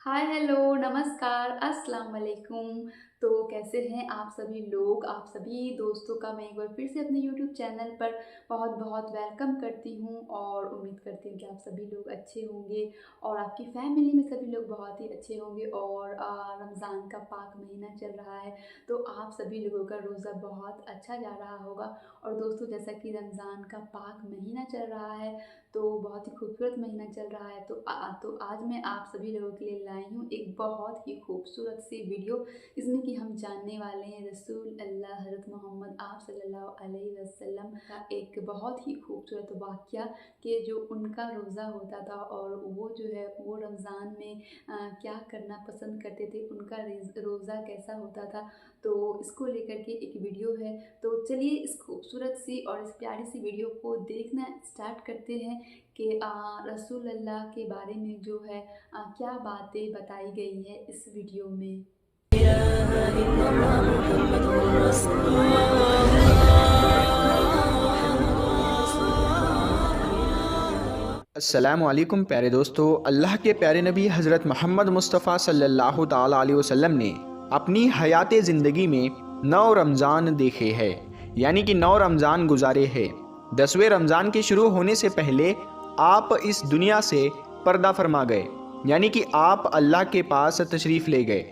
Hi hello नमस्कार अस्सलाम वालेकुम। तो कैसे हैं आप सभी लोग, आप सभी दोस्तों का मैं एक बार फिर से अपने यूट्यूब चैनल पर बहुत बहुत वेलकम करती हूँ और उम्मीद करती हूँ कि आप सभी लोग अच्छे होंगे और आपकी फैमिली में सभी लोग बहुत ही अच्छे होंगे। और रमज़ान का पाक महीना चल रहा है तो आप सभी लोगों का रोज़ा बहुत अच्छा जा रहा होगा। और दोस्तों, जैसा कि रमज़ान का पाक महीना चल रहा है तो बहुत ही खूबसूरत महीना चल रहा है तो आज मैं आप सभी लोगों के लिए लाई हूँ एक बहुत ही खूबसूरत सी वीडियो। इसमें कि हम जानने वाले हैं रसूल अल्लाह हज़रत मोहम्मद आप सल्लल्लाहु अलैहि वसल्लम का एक बहुत ही खूबसूरत वाक़या कि जो उनका रोज़ा होता था और वो जो है वो रमज़ान में क्या करना पसंद करते थे, उनका रोज़ा कैसा होता था। तो इसको लेकर के एक वीडियो है। तो चलिए इस खूबसूरत सी और इस प्यारी सी वीडियो को देखना स्टार्ट करते हैं कि रसूल अल्लाह के बारे में जो है क्या बातें बताई गई है इस वीडियो में। अस्सलामु अलैकुम प्यारे दोस्तों। अल्लाह के प्यारे नबी हज़रत मोहम्मद मुस्तफ़ा सल्लल्लाहु ताला अलैहि वसल्लम ने अपनी हयात ज़िंदगी में 9 रमज़ान देखे हैं, यानी कि 9 रमज़ान गुजारे हैं। 10वें रमज़ान के शुरू होने से पहले आप इस दुनिया से पर्दा फरमा गए, यानी कि आप अल्लाह के पास तशरीफ़ ले गए।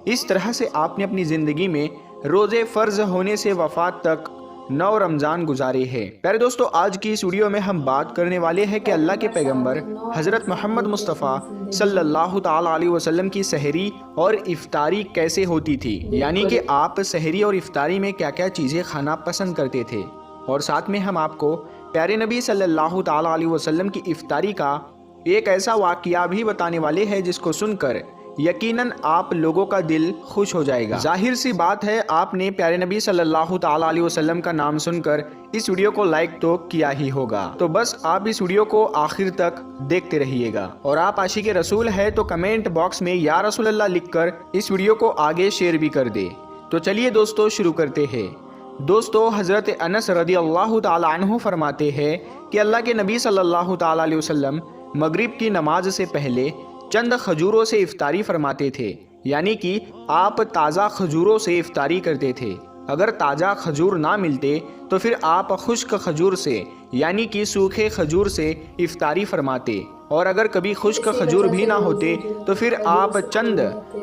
इस तरह से आपने अपनी ज़िंदगी में रोज़े फ़र्ज़ होने से वफ़ात तक 9 रमज़ान गुजारे हैं। प्यारे दोस्तों, आज की इस वीडियो में हम बात करने वाले हैं कि अल्लाह के पैगंबर हज़रत मोहम्मद मुस्तफ़ा सल्लल्लाहु ताला अलैहि वसल्लम की सहरी और इफ्तारी कैसे होती थी, यानी कि आप सहरी और इफ्तारी में क्या क्या चीज़ें खाना पसंद करते थे। और साथ में हम आपको प्यारे नबी सल्लल्लाहु ताला अलैहि वसल्लम की इफ्तारी का एक ऐसा वाक़या भी बताने वाले हैं जिसको सुनकर यकीनन आप लोगों का दिल खुश हो जाएगा। जाहिर सी बात है, आपने प्यारे नबी सल्लल्लाहु ताला अलैहि वसल्लम का नाम सुनकर इस वीडियो को लाइक तो किया ही होगा। तो बस आप इस वीडियो को आखिर तक देखते रहिएगा। और आप आशिक रसूल है तो कमेंट बॉक्स में या रसूल अल्लाह लिखकर इस वीडियो को आगे शेयर भी कर दे। तो चलिए दोस्तों शुरू करते हैं। दोस्तों, हज़रत अनस रदी अल्लाह ताला अन्हु फरमाते हैं कि अल्लाह के नबी सल्लल्लाहु ताला अलैहि वसल्लम मगरिब की नमाज से पहले चंद खजूरों से इफ्तारी फरमाते थे, यानी कि आप ताज़ा खजूरों से इफ्तारी करते थे। अगर ताज़ा खजूर ना मिलते तो फिर आप खुश्क खजूर से यानी कि सूखे खजूर से इफ्तारी फरमाते, और अगर कभी खुश्क खजूर भी ना होते तो फिर आप चंद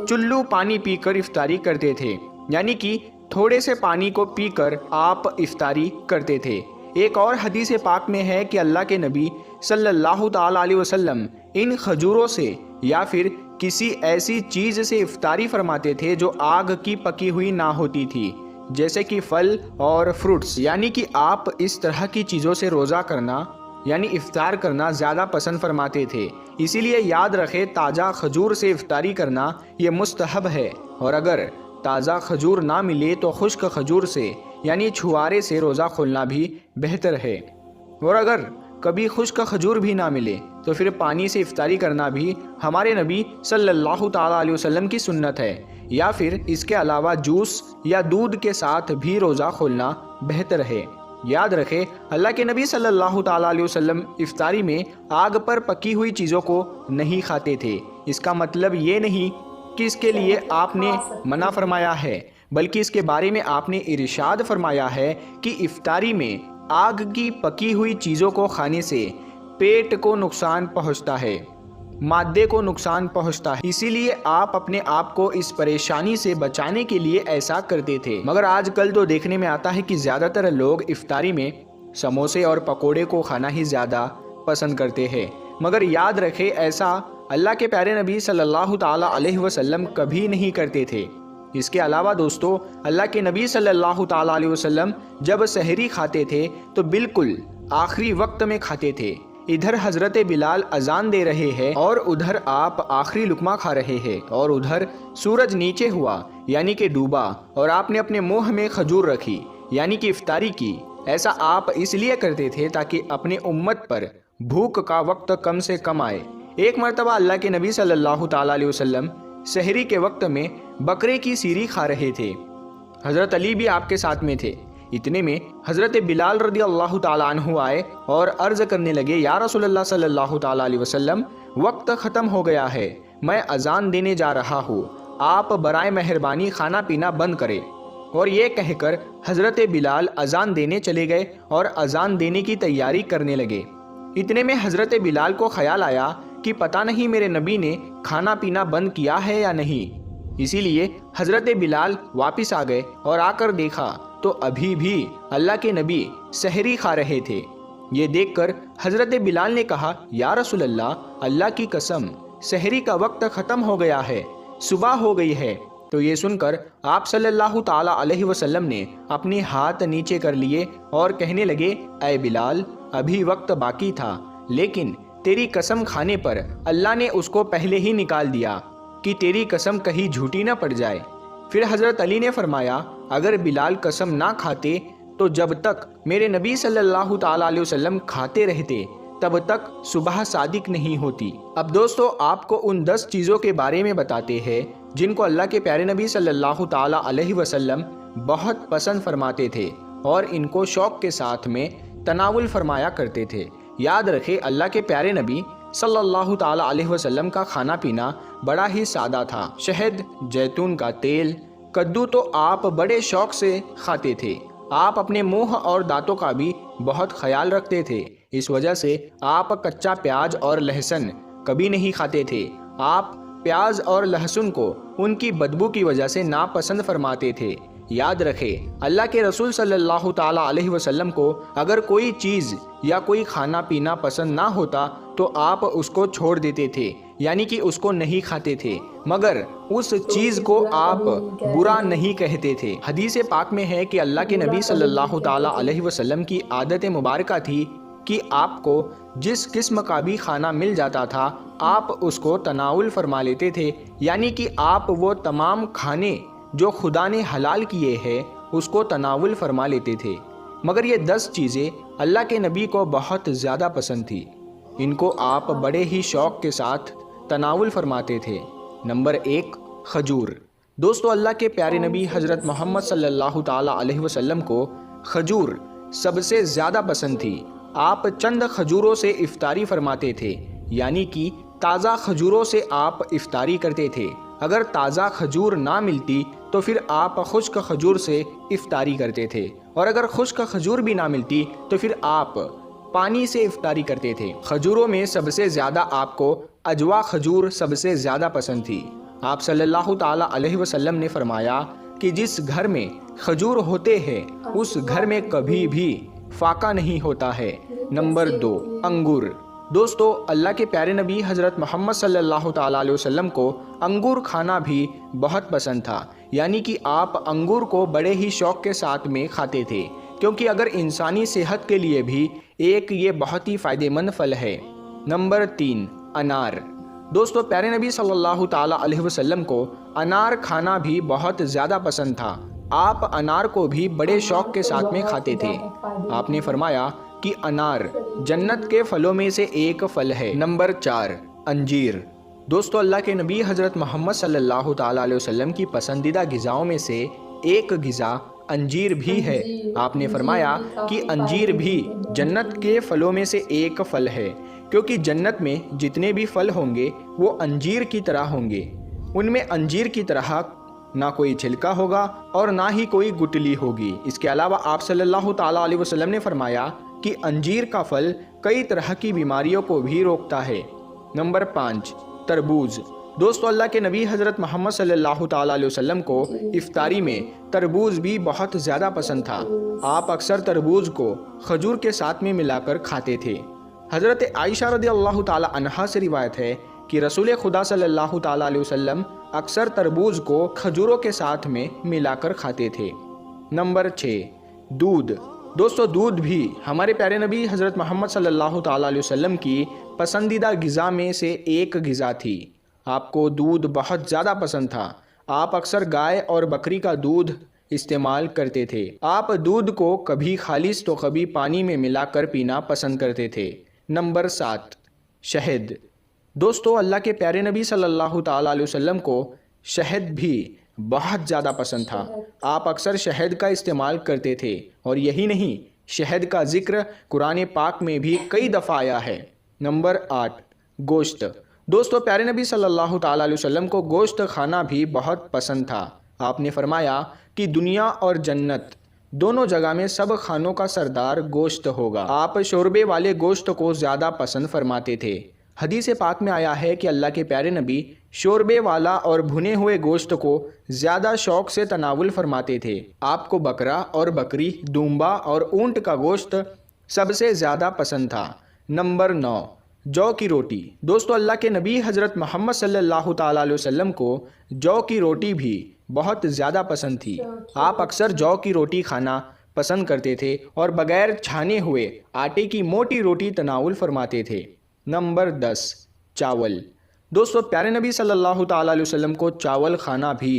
चुल्लू पानी पीकर इफ्तारी करते थे, यानी कि थोड़े से पानी को पीकर आप इफ्तारी करते थे। एक और हदीस पाक में है कि अल्लाह के नबी सल्लल्लाहु ताला अलैहि वसल्लम इन खजूरों से या फिर किसी ऐसी चीज़ से इफ्तारी फरमाते थे जो आग की पकी हुई ना होती थी, जैसे कि फल और फ्रूट्स, यानी कि आप इस तरह की चीज़ों से रोज़ा करना यानी इफ्तार करना ज़्यादा पसंद फरमाते थे। इसीलिए याद रखें, ताज़ा खजूर से इफ्तारी करना ये मुस्तहब है, और अगर ताज़ा खजूर ना मिले तो खुश्क खजूर से यानी छुआरे से रोज़ा खोलना भी बेहतर है। और अगर कभी खुश्क खजूर भी ना मिले तो फिर पानी से इफ्तारी करना भी हमारे नबी सल्लल्लाहु ताला अलैहि वसल्लम की सुन्नत है, या फिर इसके अलावा जूस या दूध के साथ भी रोज़ा खोलना बेहतर है। याद रखें, अल्लाह के नबी सल्लल्लाहु ताला अलैहि वसल्लम इफ्तारी में आग पर पकी हुई चीज़ों को नहीं खाते थे। इसका मतलब ये नहीं कि इसके लिए आपने मना फरमाया है, बल्कि इसके बारे में आपने इरशाद फरमाया है कि इफ्तारी में आग की पकी हुई चीज़ों को खाने से पेट को नुकसान पहुंचता है, मादे को नुकसान पहुंचता है। इसीलिए आप अपने आप को इस परेशानी से बचाने के लिए ऐसा करते थे। मगर आजकल तो देखने में आता है कि ज़्यादातर लोग इफ्तारी में समोसे और पकोड़े को खाना ही ज़्यादा पसंद करते हैं। मगर याद रखें, ऐसा अल्लाह के प्यारे नबी सल्लल्लाहु ताला अलैहि वसल्लम कभी नहीं करते थे। इसके अलावा दोस्तों, अल्लाह के नबी सल्लल्लाहु ताला अलैहि वसल्लम जब सहरी खाते थे तो बिल्कुल आखिरी वक्त में खाते थे। इधर हज़रत बिलाल अजान दे रहे हैं और उधर आप आखिरी लुकमा खा रहे हैं, और उधर सूरज नीचे हुआ यानी कि डूबा और आपने अपने मुंह में खजूर रखी यानी कि इफ्तारी की। ऐसा आप इसलिए करते थे ताकि अपने उम्मत पर भूख का वक्त कम से कम आए। एक मरतबा अल्लाह के नबी सल्लल्लाहु ताला अलैहि वसल्लम सहरी के वक्त में बकरे की सीरी खा रहे थे। हज़रत अली भी आपके साथ में थे। इतने में हज़रत बिलाल रदी अल्लाह ताला अन्हु आए और अर्ज़ करने लगे, या रसूलल्लाह सल्लल्लाहु ताला अलैहि वसल्लम, वक्त ख़त्म हो गया है, मैं अजान देने जा रहा हूँ, आप बराए मेहरबानी खाना पीना बंद करें। और ये कहकर हज़रत बिलाल अजान देने चले गए और अजान देने की तैयारी करने लगे। इतने में हज़रत बिलाल को ख्याल आया कि पता नहीं मेरे नबी ने खाना पीना बंद किया है या नहीं। इसीलिए हज़रत बिलाल वापस आ गए और आकर देखा तो अभी भी अल्लाह के नबी सहरी खा रहे थे। ये देखकर हज़रत बिलाल ने कहा, या रसूल अल्लाह, अल्लाह की कसम सहरी का वक्त ख़त्म हो गया है, सुबह हो गई है। तो ये सुनकर आप सल्लल्लाहु ताला अलैहि वसल्लम ने अपने हाथ नीचे कर लिए और कहने लगे, ऐ बिलाल, अभी वक्त बाकी था, लेकिन तेरी कसम खाने पर अल्लाह ने उसको पहले ही निकाल दिया कि तेरी कसम कहीं झूठी ना पड़ जाए। फिर हज़रत अली ने फरमाया, अगर बिलाल कसम ना खाते तो जब तक मेरे नबी सल्लल्लाहु ताला अलैहि वसल्लम खाते रहते तब तक सुबह सादिक नहीं होती। अब दोस्तों, आपको उन 10 चीज़ों के बारे में बताते हैं जिनको अल्लाह के प्यारे नबी सल्लल्लाहु ताला अलैहि वसल्लम बहुत पसंद फरमाते थे और इनको शौक़ के साथ में तनावुल फरमाया करते थे। याद रखें, अल्लाह के प्यारे नबी सल्लल्लाहु ताला अलैहि वसल्लम का खाना पीना बड़ा ही सादा था। शहद, जैतून का तेल, कद्दू तो आप बड़े शौक़ से खाते थे। आप अपने मुंह और दांतों का भी बहुत ख्याल रखते थे। इस वजह से आप कच्चा प्याज और लहसुन कभी नहीं खाते थे। आप प्याज और लहसुन को उनकी बदबू की वजह से नापसंद फरमाते थे। याद रखें, अल्लाह के रसूल सल्लल्लाहु ताला अलैहि वसल्लम को अगर कोई चीज़ या कोई खाना पीना पसंद ना होता तो आप उसको छोड़ देते थे, यानी कि उसको नहीं खाते थे, मगर उस चीज़ को आप बुरा नहीं कहते थे। हदीस पाक में है कि अल्लाह के नबी सल्लल्लाहु ताला अलैहि वसल्लम की आदत मुबारक थी कि आपको जिस किस्म का भी खाना मिल जाता था आप उसको तनाउल फरमा लेते थे, यानी कि आप वो तमाम खाने जो खुदा ने हलाल किए हैं उसको तनावुल फरमा लेते थे। मगर ये 10 चीज़ें अल्लाह के नबी को बहुत ज़्यादा पसंद थी। इनको आप बड़े ही शौक़ के साथ तनावुल फरमाते थे। नंबर 1, खजूर। दोस्तों, अल्लाह के प्यारे नबी हज़रत मोहम्मद सल्लल्लाहु ताला अलैहि वसल्लम को खजूर सबसे ज़्यादा पसंद थी। आप चंद खजूरों से इफ्तारी फरमाते थे, यानी कि ताज़ा खजूरों से आप इफ्तारी करते थे। अगर ताज़ा खजूर ना मिलती तो फिर आप खुश्क खजूर से इफ्तारी करते थे, और अगर खुश्क खजूर भी ना मिलती तो फिर आप पानी से इफ्तारी करते थे। खजूरों में सबसे ज़्यादा आपको अजवा खजूर सबसे ज़्यादा पसंद थी। आप सल्लल्लाहु ताला अलैहि वसल्लम ने फरमाया कि जिस घर में खजूर होते हैं उस घर में कभी भी फाका नहीं होता है। नंबर 2, अंगूर। दोस्तों, अल्लाह के प्यारे नबी हज़रत मोहम्मद सल्लल्लाहु ताला अलैहि वसल्लम को अंगूर खाना भी बहुत पसंद था, यानी कि आप अंगूर को बड़े ही शौक़ के साथ में खाते थे, क्योंकि अगर इंसानी सेहत के लिए भी एक ये बहुत ही फ़ायदेमंद फल है। नंबर 3, अनार। दोस्तों, प्यारे नबी सल्लल्लाहु ताला अलैहि वसल्लम को अनार खाना भी बहुत ज़्यादा पसंद था। आप अनार को भी बड़े शौक़ के साथ में खाते थे। आपने फरमाया कि अनार जन्नत के फलों में से एक फल है। नंबर 4, अंजीर। दोस्तों, अल्लाह के नबी हज़रत मोहम्मद सल्लल्लाहु ताला अलैहि वसल्लम की पसंदीदा ग़िज़ाओं में से एक ग़िज़ा अंजीर भी है। आपने फरमाया कि अंजीर भी जन्नत के फलों में से एक फल है, क्योंकि जन्नत में जितने भी फल होंगे वो अंजीर की तरह होंगे। उनमें अंजीर की तरह ना कोई छिलका होगा और ना ही कोई गुठली होगी। इसके अलावा आप सल्लल्लाहु ताला अलैहि वसल्लम ने फरमाया कि अंजीर का फल कई तरह की बीमारियों को भी रोकता है। नंबर 5, तरबूज। दोस्तों, अल्लाह के नबी हज़रत मोहम्मद सल्लल्लाहु ताला अलैहि वसल्लम को इफ्तारी में तरबूज भी बहुत ज़्यादा पसंद था। आप अक्सर तरबूज को खजूर के साथ में मिलाकर खाते थे। हज़रत आयशा रज़ियल्लाहु ताला अन्हा से रिवायत है कि रसूल खुदा सल्लल्लाहु ताला अलैहि वसल्लम अक्सर तरबूज को खजूरों के साथ में मिलाकर खाते थे। नंबर 6, दूध। दोस्तों, दूध भी हमारे प्यारे नबी हज़रत मोहम्मद सल्लल्लाहु ताला अलैहि वसल्लम की पसंदीदा ग़िज़ा में से एक ग़िज़ा थी। आपको दूध बहुत ज़्यादा पसंद था। आप अक्सर गाय और बकरी का दूध इस्तेमाल करते थे। आप दूध को कभी खालिस तो कभी पानी में मिलाकर पीना पसंद करते थे। नंबर 7, शहद। दोस्तों, अल्लाह के प्यारे नबी सल्लल्लाहु ताला अलैहि वसल्लम को शहद भी बहुत ज़्यादा पसंद था। आप अक्सर शहद का इस्तेमाल करते थे, और यही नहीं, शहद का ज़िक्र कुरान पाक में भी कई दफ़ा आया है। नंबर 8, गोश्त। दोस्तों, प्यारे नबी सल्लल्लाहु ताला अलैहि वसल्लम को गोश्त खाना भी बहुत पसंद था। आपने फरमाया कि दुनिया और जन्नत दोनों जगह में सब खानों का सरदार गोश्त होगा। आप शोरबे वाले गोश्त को ज़्यादा पसंद फरमाते थे। हदीस पाक में आया है कि अल्लाह के प्यारे नबी शोरबे वाला और भुने हुए गोश्त को ज़्यादा शौक से तनावुल फरमाते थे। आपको बकरा और बकरी, दूम्बा और ऊंट का गोश्त सबसे ज़्यादा पसंद था। नंबर 9, जौ की रोटी। दोस्तों, अल्लाह के नबी हज़रत मोहम्मद सल्लल्लाहु ताला अलैहि वसल्लम को जौ की रोटी भी बहुत ज़्यादा पसंद थी। आप अक्सर जौ की रोटी खाना पसंद करते थे और बगैर छाने हुए आटे की मोटी रोटी तनावुल फरमाते थे। नंबर 10, चावल। दोस्तों, प्यारे नबी सल्लल्लाहु ताला अलैहि वसल्लम को चावल खाना भी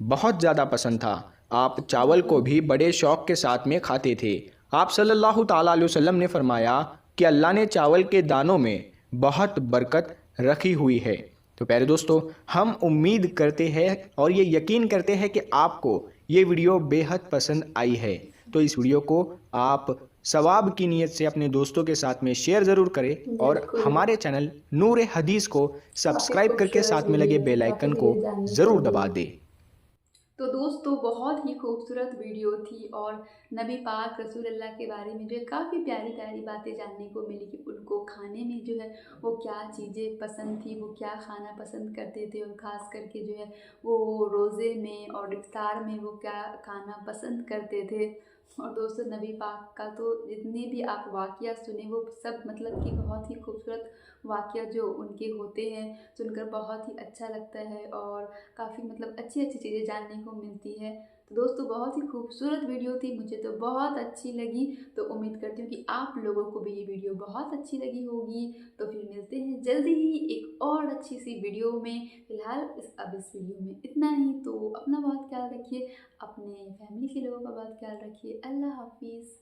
बहुत ज़्यादा पसंद था। आप चावल को भी बड़े शौक़ के साथ में खाते थे। आप सल्लल्लाहु ताला अलैहि वसल्लम ने फरमाया कि अल्लाह ने चावल के दानों में बहुत बरकत रखी हुई है। तो प्यारे दोस्तों, हम उम्मीद करते हैं और ये यकीन करते हैं कि आपको ये वीडियो बेहद पसंद आई है। तो इस वीडियो को आप सवाब की नीयत से अपने दोस्तों के साथ में शेयर ज़रूर करें और हमारे चैनल नूर हदीस को सब्सक्राइब करके साथ में लगे बेल आइकन को ज़रूर दबा दें। तो दोस्तों, बहुत ही खूबसूरत वीडियो थी और नबी पाक रसूल अल्लाह के बारे में जो है काफ़ी प्यारी प्यारी बातें जानने को मिली कि उनको खाने में जो है वो क्या चीज़ें पसंद थी, वो क्या खाना पसंद करते थे और ख़ास करके जो है वो रोज़े में और इफ्तार में वो क्या खाना पसंद करते थे। और दोस्तों, नबी पाक का तो जितने भी आप वाक़या सुने वो सब मतलब कि बहुत ही खूबसूरत वाक़या जो उनके होते हैं, सुनकर बहुत ही अच्छा लगता है और काफ़ी मतलब अच्छी अच्छी चीज़ें जानने को मिलती है। तो दोस्तों, बहुत ही खूबसूरत वीडियो थी, मुझे तो बहुत अच्छी लगी। तो उम्मीद करती हूँ कि आप लोगों को भी ये वीडियो बहुत अच्छी लगी होगी। तो फिर मिलते हैं जल्दी ही एक और अच्छी सी वीडियो में। फ़िलहाल इस वीडियो में इतना ही। तो अपना बहुत ख्याल रखिए, अपने फैमिली के लोगों का बहुत ख्याल रखिए। अल्लाह हाफ़िज़।